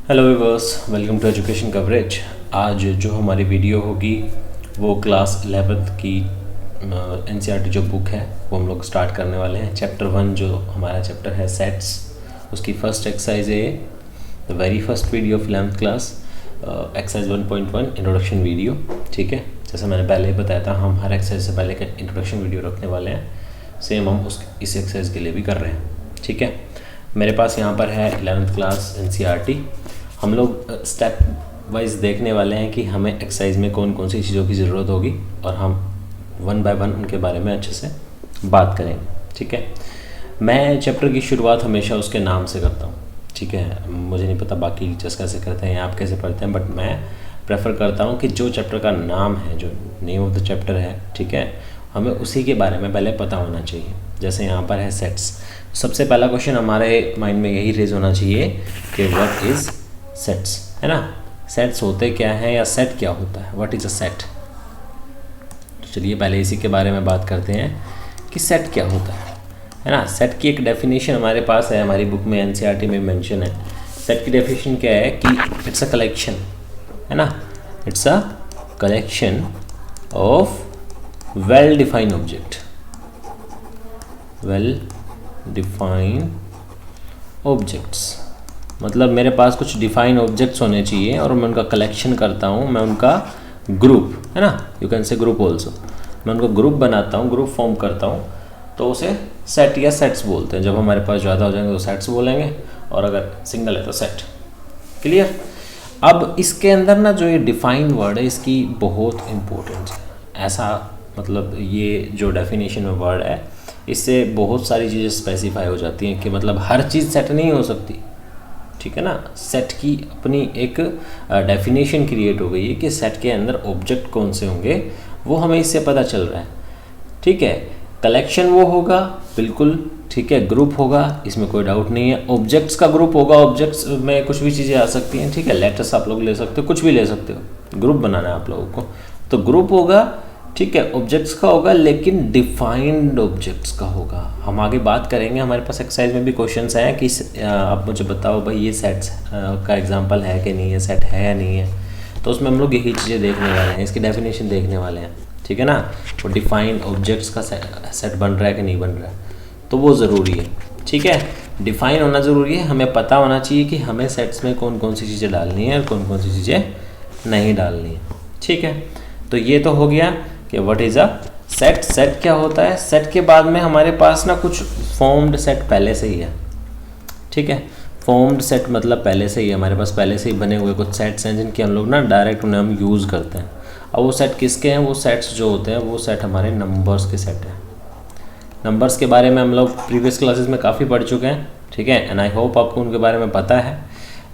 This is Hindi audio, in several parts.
Hello viewers, welcome to education coverage. आज जो हमारी वीडियो होगी वो क्लास 11th की एनसीईआरटी जो बुक है वो हम लोग स्टार्ट करने वाले हैं। चैप्टर 1 जो हमारा चैप्टर है सेट्स, उसकी फर्स्ट एक्सरसाइज है the very first video of 11th class, exercise 1.1 introduction video. ठीक है, जैसे मैंने पहले ही बताया था हम हर एक्सरसाइज से पहले का इंट्रोडक्शन वीडियो रखने वाले हैं। सेम हम इस एक्सरसाइज के लिए भी कर रहे हैं। ठीक है, मेरे पास यहाँ पर है 11th क्लास एनसीईआरटी। हम लोग स्टेप वाइज देखने वाले हैं कि हमें एक्सरसाइज में कौन कौन सी चीज़ों की ज़रूरत होगी और हम वन बाय वन उनके बारे में अच्छे से बात करेंगे। ठीक है, मैं चैप्टर की शुरुआत हमेशा उसके नाम से करता हूँ। ठीक है, मुझे नहीं पता बाकी टीचर्स कैसे करते हैं या आप कैसे पढ़ते हैं, बट मैं प्रेफर करता हूँ कि जो चैप्टर का नाम है, जो नेम ऑफ द चैप्टर है, ठीक है, हमें उसी के बारे में पहले पता होना चाहिए। जैसे यहाँ पर है सेट्स, सबसे पहला क्वेश्चन हमारे माइंड में यही रेज होना चाहिए कि व्हाट इज़ सेट्स, है ना। सेट्स होते क्या हैं या सेट क्या होता है, व्हाट इज़ अ सेट। तो चलिए पहले इसी के बारे में बात करते हैं कि सेट क्या होता है ना। सेट की एक डेफिनेशन हमारे पास है, हमारी बुक में एनसीईआरटी में मेंशन है। सेट की डेफिनेशन क्या है कि इट्स अ कलेक्शन, है ना, it's a collection of well defined object, well defined objects. मतलब मेरे पास कुछ डिफाइन ऑब्जेक्ट्स होने चाहिए और मैं उनका कलेक्शन करता हूँ, मैं उनका ग्रुप, है ना, you can say group also, मैं उनको ग्रुप बनाता हूँ, ग्रुप फॉर्म करता हूँ, तो उसे सेट या सेट्स बोलते हैं। जब हमारे पास ज़्यादा हो जाएंगे तो सेट्स बोलेंगे और अगर सिंगल है तो सेट। क्लियर। अब इसके अंदर ना जो ये डिफाइन वर्ड है इसकी बहुत इम्पोर्टेंस है। ऐसा मतलब ये जो डेफिनेशन में वर्ड है इससे बहुत सारी चीज़ें स्पेसिफाई हो जाती हैं कि मतलब हर चीज़ सेट नहीं हो सकती। ठीक है ना, सेट की अपनी एक डेफिनेशन क्रिएट हो गई है कि सेट के अंदर ऑब्जेक्ट कौन से होंगे वो हमें इससे पता चल रहा है। ठीक है, कलेक्शन वो होगा बिल्कुल, ठीक है, ग्रुप होगा, इसमें कोई डाउट नहीं है। ऑब्जेक्ट्स का ग्रुप होगा, ऑब्जेक्ट्स में कुछ भी चीज़ें आ सकती हैं। ठीक है, लेटर्स आप लोग ले सकते हो, कुछ भी ले सकते हो, ग्रुप बनाना है आप लोगों को, तो ग्रुप होगा। ठीक है, ऑब्जेक्ट्स का होगा लेकिन डिफाइंड ऑब्जेक्ट्स का होगा। हम आगे बात करेंगे, हमारे पास एक्सरसाइज में भी क्वेश्चंस हैं कि आप मुझे बताओ भाई ये सेट्स का एग्जांपल है कि नहीं है, सेट है या नहीं है। तो उसमें हम लोग यही चीज़ें देखने वाले हैं, इसकी डेफिनेशन देखने वाले हैं। ठीक है ना, वो डिफाइंड ऑब्जेक्ट्स का सेट बन रहा है कि नहीं बन रहा है, तो वो ज़रूरी है। ठीक है, डिफाइन होना ज़रूरी है, हमें पता होना चाहिए कि हमें सेट्स में कौन कौन सी चीज़ें डालनी है और कौन कौन सी चीज़ें नहीं डालनी है। ठीक है, तो ये तो हो गया कि what is a set. Set क्या होता है। सेट के बाद में हमारे पास ना कुछ फॉर्म्ड सेट पहले से ही है। ठीक है, फॉर्म्ड सेट मतलब पहले से ही हमारे पास पहले से ही बने हुए कुछ सेट्स हैं जिनके हम लोग ना डायरेक्ट उन्हें हम यूज़ करते हैं। अब वो सेट किसके हैं, वो सेट्स जो होते हैं वो सेट हमारे नंबर्स के सेट हैं। नंबर्स के बारे में हम लोग प्रीवियस क्लासेस में काफ़ी पढ़ चुके हैं। ठीक है, एंड आई होप आपको उनके बारे में पता है,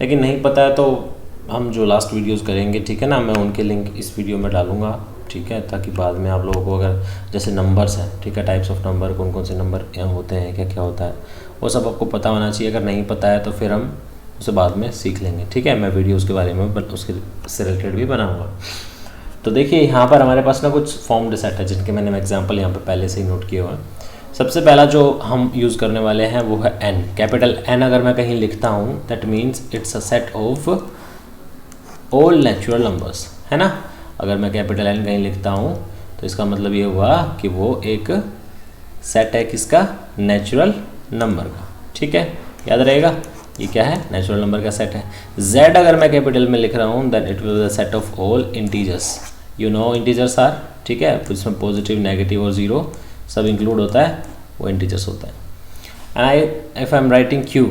लेकिन नहीं पता है तो हम जो लास्ट वीडियोज़ करेंगे, ठीक है ना, मैं उनके लिंक इस वीडियो में डालूंगा। ठीक है, ताकि बाद में आप लोगों को अगर जैसे नंबर्स हैं, ठीक है, टाइप्स ऑफ नंबर, कौन कौन से नंबर यहाँ होते हैं, क्या क्या होता है, वो सब आपको पता होना चाहिए। अगर नहीं पता है तो फिर हम उसे बाद में सीख लेंगे। ठीक है, मैं वीडियो उसके बारे में उसके से रिलेटेड भी बनाऊँगा। तो देखिए यहाँ पर हमारे पास ना कुछ फॉर्म्ड सेट है जिनके मैंने एग्जाम्पल यहाँ पर पहले से ही नोट किए हुए हैं। सबसे पहला जो हम यूज़ करने वाले हैं वो है एन, कैपिटल एन। अगर मैं कहीं लिखता हूँ that means it's a set of all natural numbers, है ना। अगर मैं कैपिटल एन कहीं लिखता हूँ तो इसका मतलब ये हुआ कि वो एक सेट है किसका, नेचुरल नंबर का। ठीक है, याद रहेगा ये क्या है, नेचुरल नंबर का सेट है। जेड अगर मैं कैपिटल में लिख रहा हूँ then it will be the set of all integers. You know integers are, ठीक है, इसमें पॉजिटिव, नेगेटिव और ज़ीरो सब इंक्लूड होता है, वो इंटीजर्स होता है। And if I am writing Q,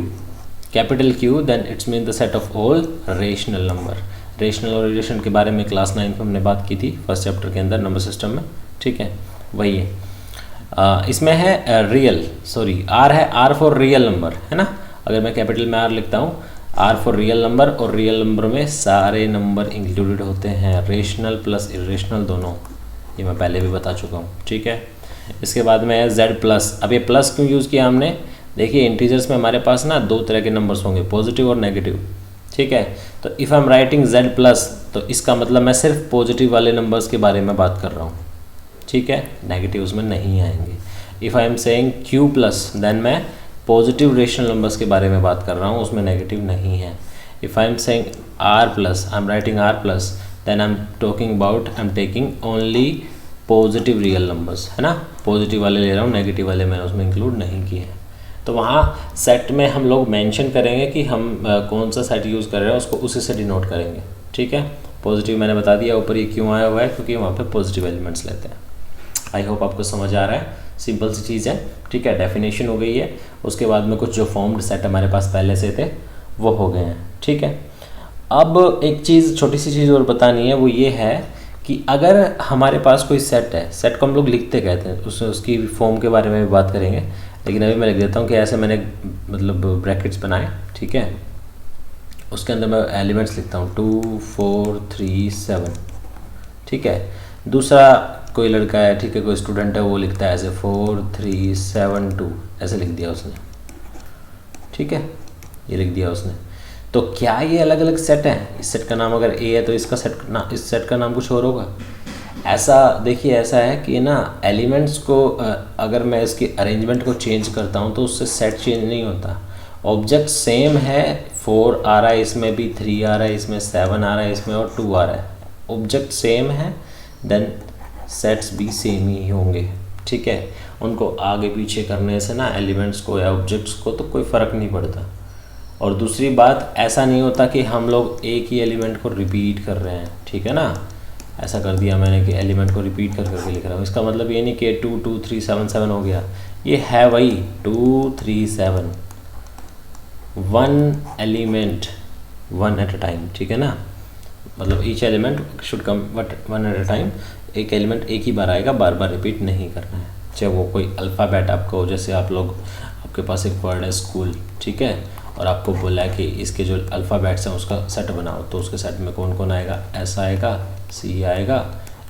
capital Q, then it's mean the set of all rational number. Rational और इरेशनल के बारे में क्लास 9 में हमने बात की थी फर्स्ट चैप्टर के अंदर नंबर सिस्टम में। ठीक है, वही है। इसमें है रियल, सॉरी आर है, आर फॉर रियल नंबर, है ना। अगर मैं कैपिटल में आर लिखता हूँ, आर फॉर रियल नंबर, और रियल नंबर में सारे नंबर इंक्लूडेड होते हैं, रेशनल प्लस इरेशनल दोनों, ये मैं पहले भी बता चुका हूँ। ठीक है, इसके बाद में है जेड प्लस। अब ये प्लस क्यों यूज़ किया हमने, देखिए इंटीजर्स में हमारे पास ना दो तरह के नंबर्स होंगे, पॉजिटिव और नेगेटिव। ठीक है, तो if I am writing Z plus तो इसका मतलब मैं सिर्फ पॉजिटिव वाले नंबर्स के बारे में बात कर रहा हूँ। ठीक है, नेगेटिव उसमें नहीं आएंगे। If I am saying Q plus then मैं पॉजिटिव रेशनल नंबर्स के बारे में बात कर रहा हूँ, उसमें नेगेटिव नहीं है। If I'm saying r plus, I'm writing r plus, then I'm talking about, I'm taking only positive real numbers, है ना, पॉजिटिव वाले ले रहा हूँ, नेगेटिव वाले मैंने उसमें इंक्लूड नहीं किए हैं। तो वहाँ सेट में हम लोग मेंशन करेंगे कि हम कौन सा सेट यूज़ कर रहे हैं, उसको उसी से डिनोट करेंगे। ठीक है, पॉजिटिव मैंने बता दिया ऊपर ये क्यों आया हुआ है, क्योंकि वहाँ पे पॉजिटिव एलिमेंट्स लेते हैं। आई होप आपको समझ आ रहा है, सिंपल सी चीज़ है। ठीक है, डेफिनेशन हो गई है, उसके बाद में कुछ जो फॉर्म्ड सेट हमारे पास पहले से थे वो हो गए हैं। ठीक है, अब एक चीज़, छोटी सी चीज़ और बतानी है, वो ये है कि अगर हमारे पास कोई सेट है, सेट को हम लोग लिखते कहते हैं, उसकी फॉर्म के बारे में भी बात करेंगे, लेकिन अभी मैं लिख देता हूँ कि ऐसे मैंने मतलब ब्रैकेट्स बनाए। ठीक है, उसके अंदर मैं एलिमेंट्स लिखता हूँ 2 4 3 7। ठीक है, दूसरा कोई लड़का है, ठीक है, कोई स्टूडेंट है, वो लिखता है ऐसे 4 3 7 2, ऐसे लिख दिया उसने। ठीक है, ये लिख दिया उसने। तो क्या ये अलग अलग सेट हैं? इस सेट का नाम अगर ए है तो इसका सेट ना, इस सेट का नाम कुछ और होगा। ऐसा देखिए, ऐसा है कि ना एलिमेंट्स को अगर मैं इसकी अरेंजमेंट को चेंज करता हूँ तो उससे सेट चेंज नहीं होता। ऑब्जेक्ट सेम है, 4 आ रहा है इसमें भी, 3 आ रहा है इसमें, 7 आ रहा है इसमें और 2 आ रहा है। ऑब्जेक्ट सेम है, देन सेट्स भी सेम ही होंगे। ठीक है, उनको आगे पीछे करने से ना एलिमेंट्स को या ऑब्जेक्ट्स को तो कोई फ़र्क नहीं पड़ता। और दूसरी बात, ऐसा नहीं होता कि हम लोग एक ही एलिमेंट को रिपीट कर रहे हैं। ठीक है ना, ऐसा कर दिया मैंने कि एलिमेंट को रिपीट कर करके लिख रहा हूँ, इसका मतलब ये नहीं कि 2 2 3 7 7 हो गया, ये है वही 2 3 7, one element one at a time. ठीक है ना, मतलब each element should come but one at a time, एक एलिमेंट एक ही बार आएगा, बार बार रिपीट नहीं करना है। चाहे वो कोई अल्फ़ाबेट आपको हो, जैसे आप लोग, आपके पास एक वर्ड है स्कूल, ठीक है, और आपको बोला है कि इसके जो अल्फ़ाबेट्स हैं उसका सेट बनाओ, तो उसके सेट में कौन कौन आएगा, एस आएगा, सी आएगा,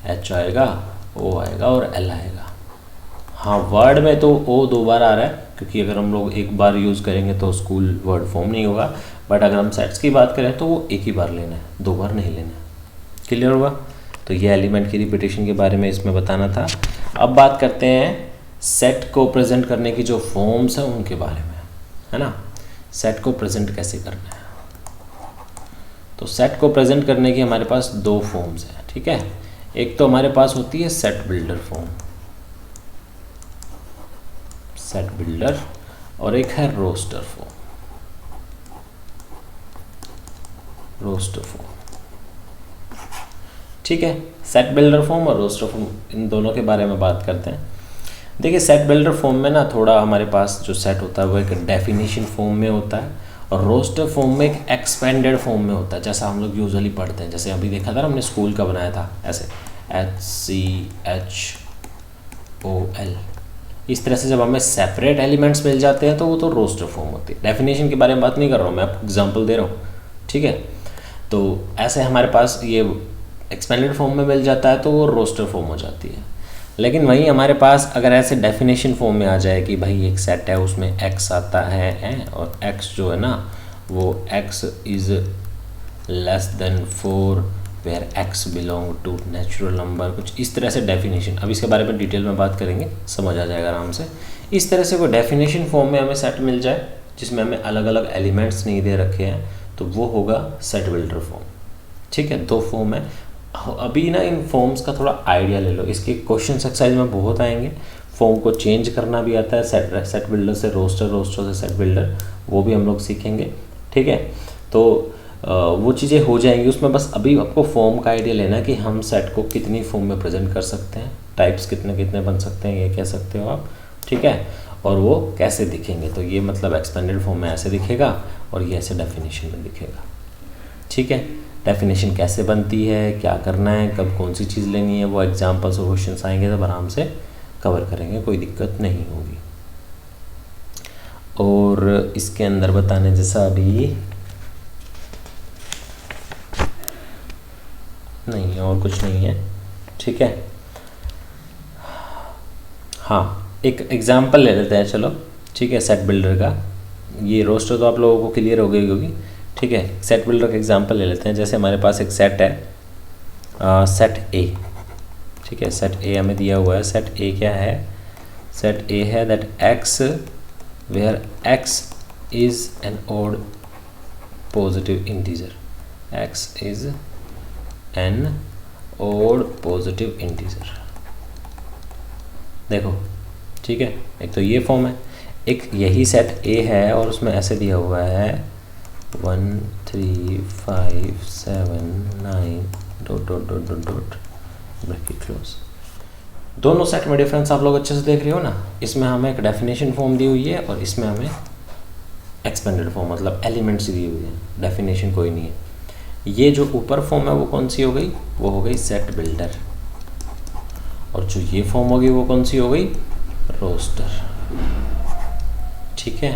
एच आएगा, ओ आएगा और एल आएगा। हाँ, वर्ड में तो ओ 2 बार आ रहा है, क्योंकि अगर हम लोग एक बार यूज़ करेंगे तो स्कूल वर्ड फॉर्म नहीं होगा, बट अगर हम सेट्स की बात करें तो वो एक ही बार लेना है, 2 बार नहीं लेना है। क्लियर हुआ? तो ये एलिमेंट की रिपीटेशन के बारे में इसमें बताना था। अब बात करते हैं सेट को प्रेजेंट करने की जो फॉर्म्स हैं उनके बारे में, है ना। सेट को प्रेजेंट कैसे करना है? तो सेट को प्रेजेंट करने की हमारे पास 2 फॉर्म्स हैं। ठीक है, एक तो हमारे पास होती है set builder form, set builder, और एक है रोस्टर फॉर्म, रोस्टर फॉर्म। ठीक है, सेट बिल्डर फॉर्म और रोस्टर फॉर्म, इन दोनों के बारे में बात करते हैं। देखिए, सेट बिल्डर फॉर्म में ना थोड़ा हमारे पास जो सेट होता है वो एक डेफिनेशन फॉर्म में होता है, और रोस्टर फॉर्म में एक एक्सपेंडेड फॉर्म में होता है, जैसा हम लोग यूजुअली पढ़ते हैं। जैसे अभी देखा था ना, हमने स्कूल का बनाया था ऐसे HCHOL। इस तरह से जब हमें सेपरेट एलिमेंट्स मिल जाते हैं तो वो तो रोस्टर फॉर्म होती है। डेफिनेशन के बारे में बात नहीं कर रहा हूँ मैं, आपको एग्जांपल दे रहा हूँ। ठीक है, तो ऐसे हमारे पास ये एक्सपेंडेड फॉर्म में मिल जाता है तो वो रोस्टर फॉर्म हो जाती है। लेकिन वहीं हमारे पास अगर ऐसे डेफिनेशन फॉर्म में आ जाए कि भाई एक सेट है, उसमें x आता है और x जो है ना वो x is less than 4 where x belong to natural number, कुछ इस तरह से डेफिनेशन। अब इसके बारे में डिटेल में बात करेंगे, समझ आ जाएगा आराम से। इस तरह से कोई डेफिनेशन फॉर्म में हमें सेट मिल जाए जिसमें हमें अलग अलग एलिमेंट्स नहीं दे रखे हैं, तो वो होगा सेट बिल्डर फॉर्म। ठीक है, 2 फॉर्म है। अभी ना इन फॉर्म्स का थोड़ा आइडिया ले लो, इसके क्वेश्चन एक्सरसाइज में बहुत आएंगे। फॉर्म को चेंज करना भी आता है, सेट बिल्डर से रोस्टर, रोस्टर से सेट बिल्डर, वो भी हम लोग सीखेंगे। ठीक है, तो वो चीज़ें हो जाएंगी उसमें। बस अभी आपको फॉर्म का आइडिया लेना कि हम सेट को कितनी फॉर्म में प्रेजेंट कर सकते हैं, टाइप्स कितने कितने बन सकते हैं, ये कह सकते हो आप। ठीक है, और वो कैसे दिखेंगे, तो ये मतलब एक्सपेंडेड फॉर्म में ऐसे दिखेगा और ये ऐसे डेफिनेशन में दिखेगा। ठीक है, डेफिनेशन कैसे बनती है, क्या करना है, कब कौन सी चीज़ लेनी है, वो एग्जाम्पल्स और क्वेश्चन आएंगे तब आराम से कवर करेंगे, कोई दिक्कत नहीं होगी। और इसके अंदर बताने जैसा अभी नहीं है, और कुछ नहीं है। ठीक है, हाँ, एक एग्जाम्पल ले लेते हैं, चलो। ठीक है, सेट बिल्डर का, ये रोस्टर तो आप लोगों को क्लियर हो गई होगी। ठीक है, सेट बिल्डर का एग्जांपल ले लेते हैं। जैसे हमारे पास एक सेट है, सेट ए। ठीक है, सेट ए हमें दिया हुआ है। सेट ए क्या है? सेट ए है that X where X is an odd positive integer, x is an odd positive integer. देखो ठीक है, एक तो ये फॉर्म है, एक यही सेट A है और उसमें ऐसे दिया हुआ है 1 3 5 7 9 dot dot dot dot dot bracket close. दोनों सेट में डिफरेंस आप लोग अच्छे से देख रहे हो ना। इसमें हमें एक डेफिनेशन फॉर्म दी हुई है और इसमें हमें एक्सपेंडेड फॉर्म मतलब एलिमेंट्स दी हुई है, डेफिनेशन कोई नहीं है। ये जो ऊपर फॉर्म है वो कौन सी हो गई, वो हो गई सेट बिल्डर, और जो ये फॉर्म होगी वो कौन सी हो गई, रोस्टर। ठीक है,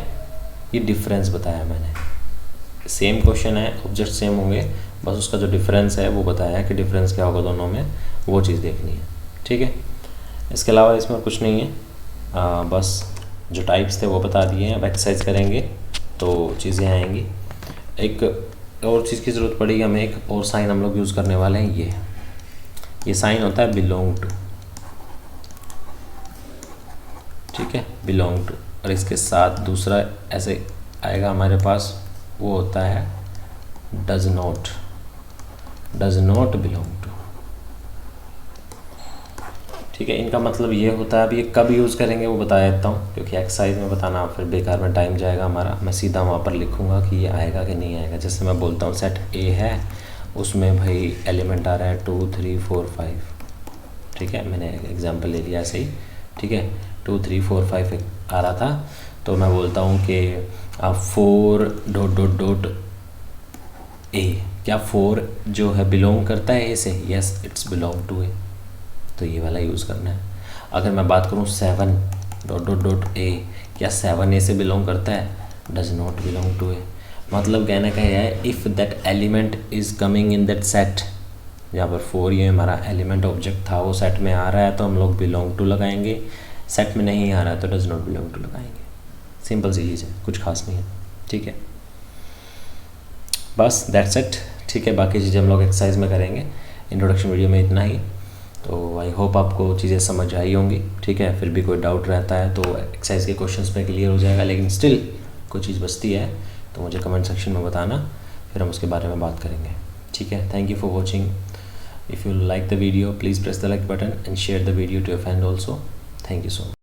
ये डिफरेंस बताया मैंने। सेम क्वेश्चन है, ऑब्जेक्ट सेम होंगे, बस उसका जो डिफरेंस है वो बताया है कि डिफरेंस क्या होगा दोनों में, वो चीज़ देखनी है। ठीक है, इसके अलावा इसमें कुछ नहीं है, बस जो टाइप्स थे वो बता दिए हैं। अब एक्सरसाइज करेंगे तो चीज़ें आएंगी। एक और चीज़ की ज़रूरत पड़ेगी हमें, एक और साइन हम लोग यूज़ करने वाले हैं। ये साइन होता है बिलोंग टू। ठीक है, बिलोंग टू, और इसके साथ दूसरा ऐसे आएगा हमारे पास, वो होता है डज नॉट बिलोंग टू। ठीक है, इनका मतलब ये होता है, अब ये कब यूज़ करेंगे वो बता देता हूँ, क्योंकि एक्सरसाइज में बताना फिर बेकार में टाइम जाएगा हमारा। मैं सीधा वहाँ पर लिखूँगा कि ये आएगा कि नहीं आएगा। जैसे मैं बोलता हूँ सेट A है, उसमें भाई एलिमेंट आ रहा है 2 3 4 5। ठीक है, मैंने एग्जांपल ले लिया ऐसे ही। ठीक है, 2 3 4 5 आ रहा था, तो मैं बोलता हूँ कि 4 डॉट डॉट डॉट A। क्या 4 जो है बिलोंग करता है A से? Yes, it's belong to A, तो ये वाला यूज़ करना है। अगर मैं बात करूँ 7 डॉट डॉट डॉट A, क्या 7 A से बिलोंग करता है? Does not belong to A। मतलब कहने का यह है, if that element is coming in that set, यहाँ पर 4 ये हमारा एलिमेंट ऑब्जेक्ट था, वो सेट में आ रहा है तो हम लोग बिलोंग टू लगाएंगे, सेट में नहीं आ रहा है तो डज नॉट बिलोंग टू लगाएंगे। सिंपल सी चीज़ है, कुछ खास नहीं है। ठीक है, बस दैट्स इट। ठीक है, बाकी चीज़ें हम लोग एक्सरसाइज में करेंगे। इंट्रोडक्शन वीडियो में इतना ही, तो आई होप आपको चीज़ें समझ आई होंगी। ठीक है, फिर भी कोई डाउट रहता है तो एक्सरसाइज के क्वेश्चंस में क्लियर हो जाएगा, लेकिन स्टिल कोई चीज़ बचती है तो मुझे कमेंट सेक्शन में बताना, फिर हम उसके बारे में बात करेंगे। ठीक है, thank you for watching. If you like the video please press the like button and share the video to your friend also. Thank you so much.